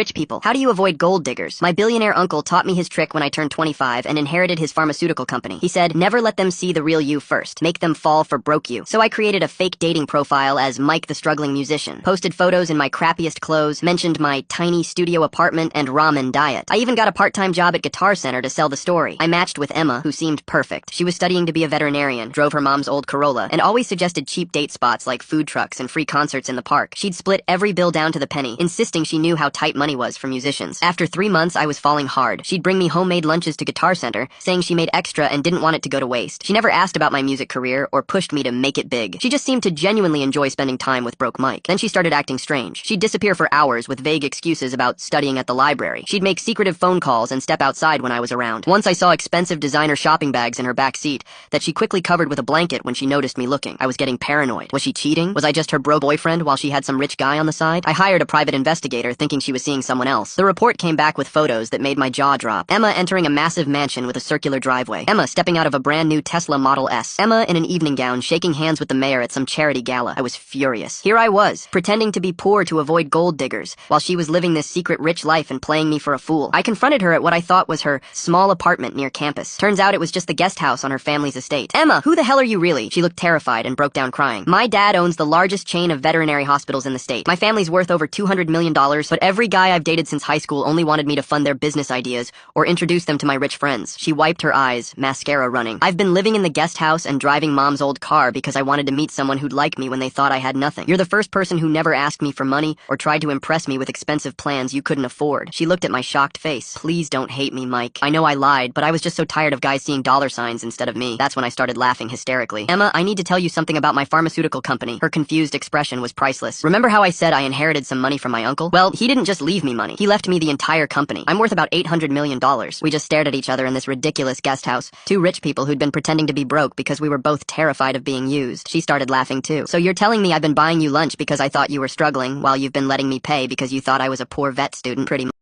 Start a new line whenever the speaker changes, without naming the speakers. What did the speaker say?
Rich people. How do you avoid gold diggers? My billionaire uncle taught me his trick when I turned 25 and inherited his pharmaceutical company. He said, never let them see the real you first. Make them fall for broke you. So I created a fake dating profile as Mike the struggling musician, posted photos in my crappiest clothes, mentioned my tiny studio apartment and ramen diet. I even got a part-time job at Guitar Center to sell the story. I matched with Emma, who seemed perfect. She was studying to be a veterinarian, drove her mom's old Corolla, and always suggested cheap date spots like food trucks and free concerts in the park. She'd split every bill down to the penny, insisting she knew how tight money was for musicians. After 3 months, I was falling hard. She'd bring me homemade lunches to Guitar Center, saying she made extra and didn't want it to go to waste. She never asked about my music career or pushed me to make it big. She just seemed to genuinely enjoy spending time with broke Mike. Then she started acting strange. She'd disappear for hours with vague excuses about studying at the library. She'd make secretive phone calls and step outside when I was around. Once I saw expensive designer shopping bags in her back seat that she quickly covered with a blanket when she noticed me looking. I was getting paranoid. Was she cheating? Was I just her bro boyfriend while she had some rich guy on the side? I hired a private investigator thinking she was seeing someone else. The report came back with photos that made my jaw drop. Emma entering a massive mansion with a circular driveway. Emma stepping out of a brand new Tesla Model S. Emma in an evening gown shaking hands with the mayor at some charity gala. I was furious. Here I was, pretending to be poor to avoid gold diggers, while she was living this secret rich life and playing me for a fool. I confronted her at what I thought was her small apartment near campus. Turns out it was just the guest house on her family's estate. Emma, who the hell are you really? She looked terrified and broke down crying. My dad owns the largest chain of veterinary hospitals in the state. My family's worth over $200 million, but every guy I've dated since high school only wanted me to fund their business ideas or introduce them to my rich friends. She wiped her eyes, mascara running. I've been living in the guest house and driving mom's old car because I wanted to meet someone who'd like me when they thought I had nothing. You're the first person who never asked me for money or tried to impress me with expensive plans you couldn't afford. She looked at my shocked face. Please don't hate me, Mike. I know I lied, but I was just so tired of guys seeing dollar signs instead of me. That's when I started laughing hysterically. Emma, I need to tell you something about my pharmaceutical company. Her confused expression was priceless. Remember how I said I inherited some money from my uncle? Well, he didn't just leave me money. He left me the entire company. I'm worth about $800 million. We just stared at each other in this ridiculous guest house. Two rich people who'd been pretending to be broke because we were both terrified of being used. She started laughing too. So you're telling me I've been buying you lunch because I thought you were struggling, while you've been letting me pay because you thought I was a poor vet student? Pretty much.